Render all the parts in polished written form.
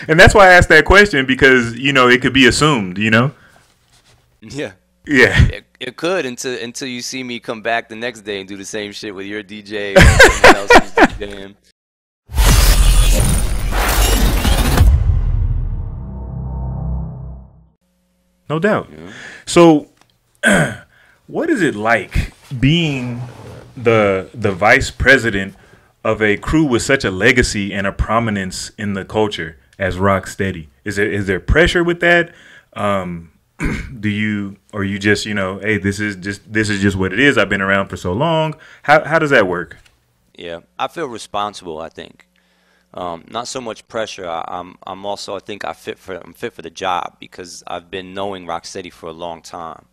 And that's why I asked that question, because, you know, it could be assumed, you know? Yeah. Yeah. It could until you see me come back the next day and do the same shit with your DJ or someone else who's DJing. No doubt. Yeah. So, what is it like being the vice president of a crew with such a legacy and a prominence in the culture as Rocksteady? Is there pressure with that? Or you just, you know, hey, this is just what it is. I've been around for so long. How does that work? Yeah, I feel responsible, I think. Not so much pressure. I'm also, I think I'm fit for the job because I've been knowing Rocksteady for a long time.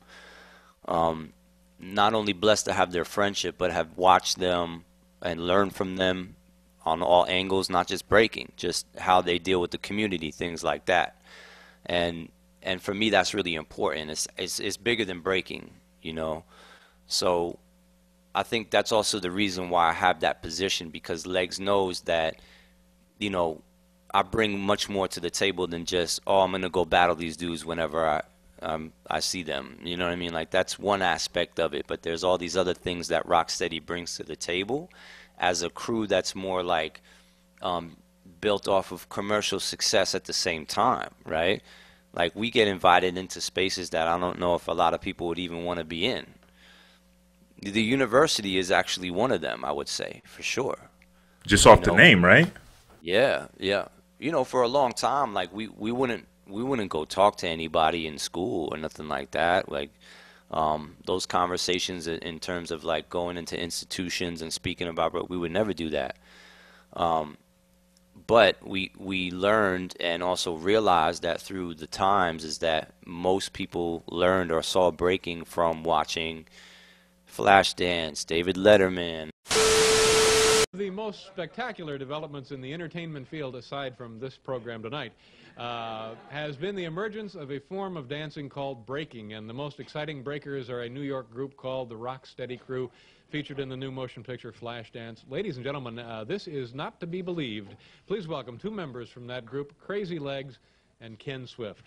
Not only blessed to have their friendship, but have watched them and learned from them on all angles, not just breaking, just how they deal with the community, things like that. And for me, that's really important. It's bigger than breaking, you know. So I think that's also the reason why I have that position, because Legs knows that, you know, I bring much more to the table than just, oh, I'm gonna go battle these dudes whenever I see them. You know what I mean? Like, that's one aspect of it, but there's all these other things that Rocksteady brings to the table as a crew that's more like built off of commercial success at the same time, right? Like, we get invited into spaces that I don't know if a lot of people would even want to be in. The university is actually one of them, I would say, for sure. Just off the name, right? Yeah, yeah. You know, for a long time, like, we wouldn't go talk to anybody in school or nothing like that. Like, those conversations in terms of like going into institutions and speaking about, but we would never do that. But we learned and also realized that through the times is that most people learned or saw breaking from watching Flashdance, David Letterman. The most spectacular developments in the entertainment field, aside from this program tonight, has been the emergence of a form of dancing called breaking, and the most exciting breakers are a New York group called the Rocksteady Crew, featured in the new motion picture Flashdance. Ladies and gentlemen, this is not to be believed. Please welcome two members from that group, Crazy Legs and Ken Swift.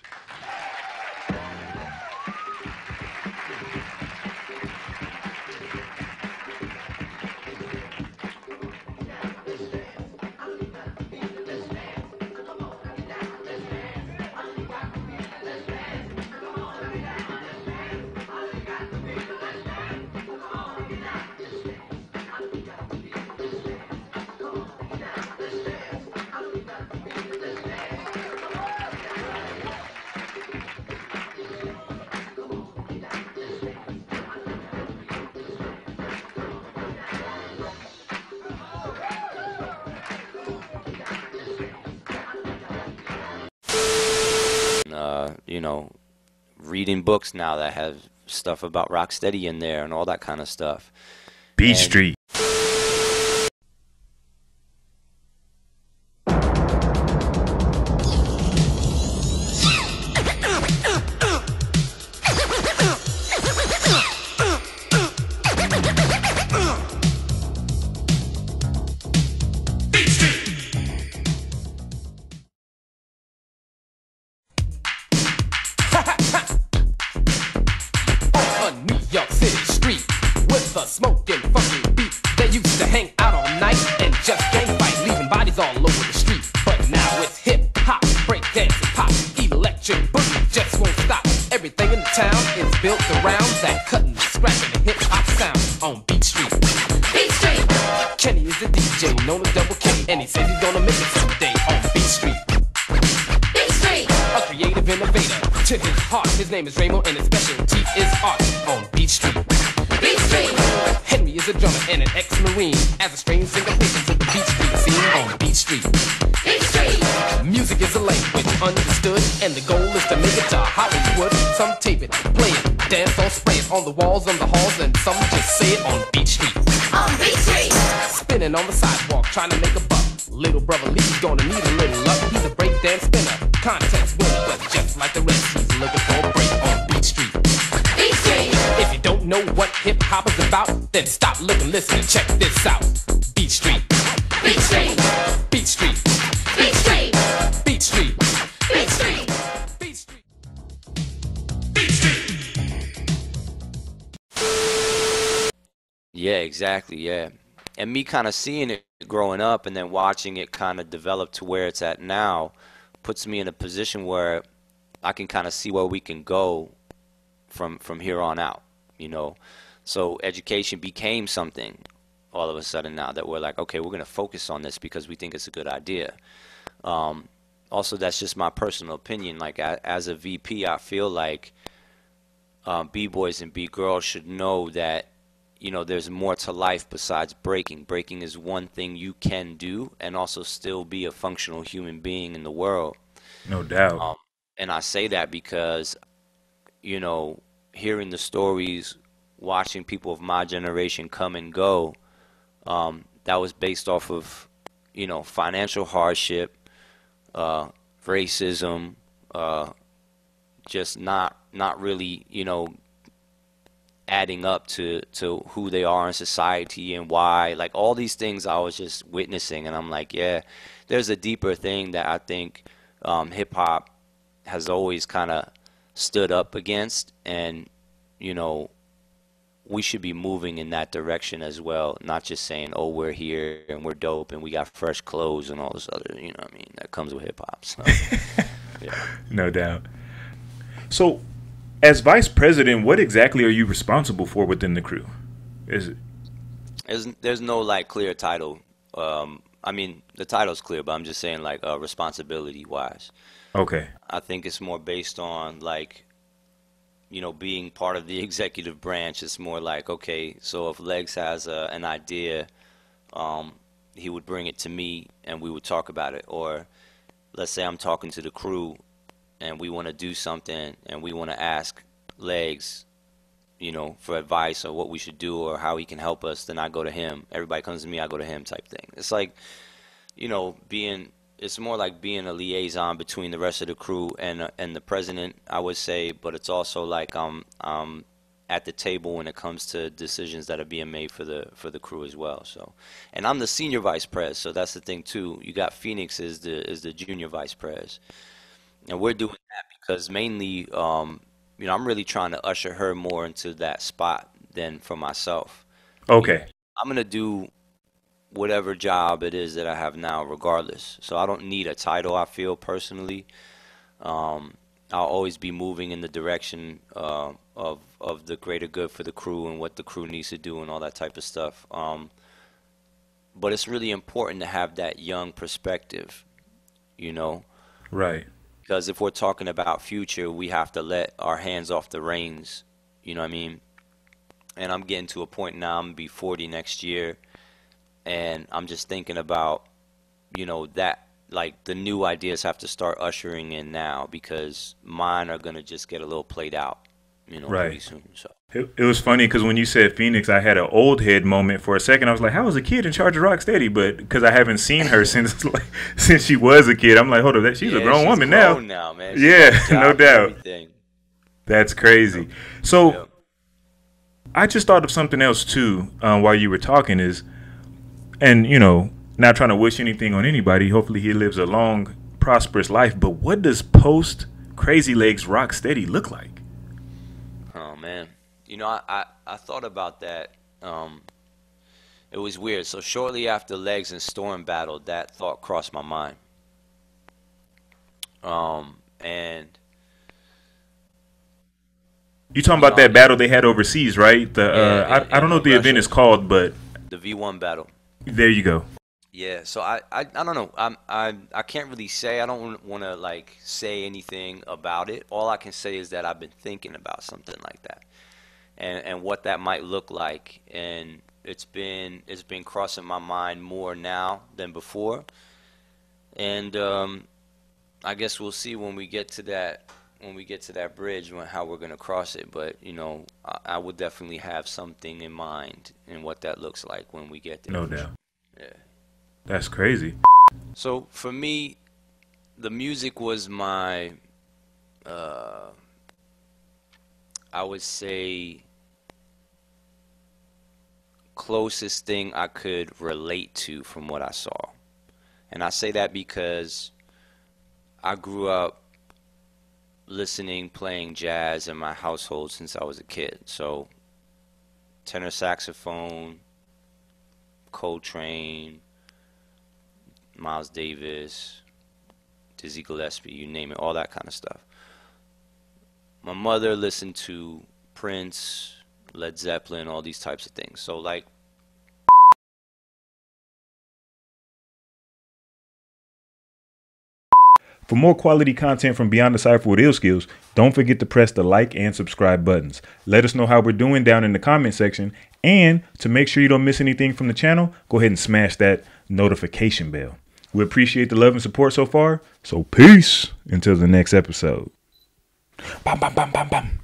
You know, reading books now that have stuff about Rocksteady in there and all that kind of stuff. Beat Street. Smoking funky beat. They used to hang out all night and just gang fight, leaving bodies all over the street. But now it's hip hop, break dance and pop, electric boogie just won't stop. Everything in the town is built around that cutting, scratching, and hip hop sound on Beat Street. Beat Street. Kenny is the DJ known as Double K, and he says he's gonna make it someday on Beat Street. Beat Street. A creative innovator to his heart. His name is Ramo and his specialty is art on Beat Street. Beat Street. Henry is a drummer and an ex-Marine. As a strange singer places to the Beat Street scene on Beat Street. Beat Street. Music is a language understood, and the goal is to make it to Hollywood. Some tape it, play it, dance or spray it on the walls, on the halls, and some just say it on Beat Street. On Beat Street. Spinning on the sidewalk, trying to make a buck. Little brother Lee's gonna need a little luck. He's a breakdance spinner, contest winner, but just like the rest, he's looking for a break on Beat Street. Beat Street. If you don't know what hip hop is about, then stop, looking, listen, and check this out. Beat Street. Beat Street. Beat Street. Beat Street. Beat Street. exactly. Yeah. And me kind of seeing it growing up and then watching it kind of develop to where it's at now puts me in a position where I can kind of see where we can go from here on out, you know. So education became something all of a sudden now that we're like, okay, we're going to focus on this because we think it's a good idea. Also, that's just my personal opinion. Like, as a VP, I feel like B-boys and B-girls should know that, you know, there's more to life besides breaking. Breaking is one thing you can do and also still be a functional human being in the world. No doubt. And I say that because, you know, hearing the stories, watching people of my generation come and go, that was based off of, you know, financial hardship, racism, just not really, you know, adding up to who they are in society and why. Like, all these things I was just witnessing, and I'm like, yeah, there's a deeper thing that I think hip-hop has always kind of stood up against, and, you know, we should be moving in that direction as well, not just saying, oh, we're here and we're dope and we got fresh clothes and all this other, you know what I mean, that comes with hip-hop. So, yeah. No doubt. So, as vice president, what exactly are you responsible for within the crew? Is it? There's no, like, clear title. I mean, the title's clear, but I'm just saying, like, responsibility-wise. Okay. I think it's more based on, like, you know, being part of the executive branch. It's more like, okay, so if Legs has an idea, he would bring it to me and we would talk about it. Or let's say I'm talking to the crew and we want to do something and we want to ask Legs, you know, for advice or what we should do or how he can help us, then I go to him. Everybody comes to me, I go to him, type thing. It's like, you know, it's more like being a liaison between the rest of the crew and the president, I would say, but it's also like I'm at the table when it comes to decisions that are being made for the crew as well. So, and I'm the senior vice pres, so that's the thing too. You got Phoenix is the junior vice pres, and we're doing that because mainly, you know, I'm really trying to usher her more into that spot than for myself. Okay. I'm gonna do whatever job it is that I have now, regardless. So I don't need a title, I feel, personally. I'll always be moving in the direction of the greater good for the crew and what the crew needs to do and all that type of stuff. But it's really important to have that young perspective, you know? Right. Because if we're talking about future, we have to let our hands off the reins, you know what I mean? And I'm getting to a point now, I'm going to be 40 next year, and I'm just thinking about, you know, that, like, the new ideas have to start ushering in now because mine are going to just get a little played out, you know, pretty soon. So it was funny because when you said Phoenix, I had an old head moment for a second. I was like, how was a kid in charge of Rocksteady? But because I haven't seen her since she was a kid, I'm like, hold up, she's a grown woman now. Man. Yeah, no doubt. Everything. That's crazy. So I just thought of something else too while you were talking and, you know, not trying to wish anything on anybody. Hopefully he lives a long, prosperous life. But what does post Crazy Legs Rocksteady look like? Oh, man. You know, I thought about that. It was weird. So shortly after Legs and Storm battled, that thought crossed my mind. And you talking about that battle they had overseas, right? I don't know what the event is called, but the V1 battle. There you go. Yeah, so I don't know. I can't really say. I don't want to, like, say anything about it. All I can say is that I've been thinking about something like that, and what that might look like. And it's been crossing my mind more now than before. And I guess we'll see when we get to that bridge how we're gonna cross it. But, you know, I would definitely have something in mind and what that looks like when we get there. No doubt. Yeah. That's crazy. So for me, the music was my, I would say, closest thing I could relate to from what I saw. And I say that because I grew up playing jazz in my household since I was a kid. So tenor saxophone, Coltrane, Miles Davis, Dizzy Gillespie, you name it, all that kind of stuff. My mother listened to Prince, Led Zeppelin, all these types of things. So like, for more quality content from Beyond the Cypher with Illskillz, don't forget to press the like and subscribe buttons. Let us know how we're doing down in the comment section. And to make sure you don't miss anything from the channel, go ahead and smash that notification bell. We appreciate the love and support so far. So peace until the next episode. Bam, bam, bam, bam, bam.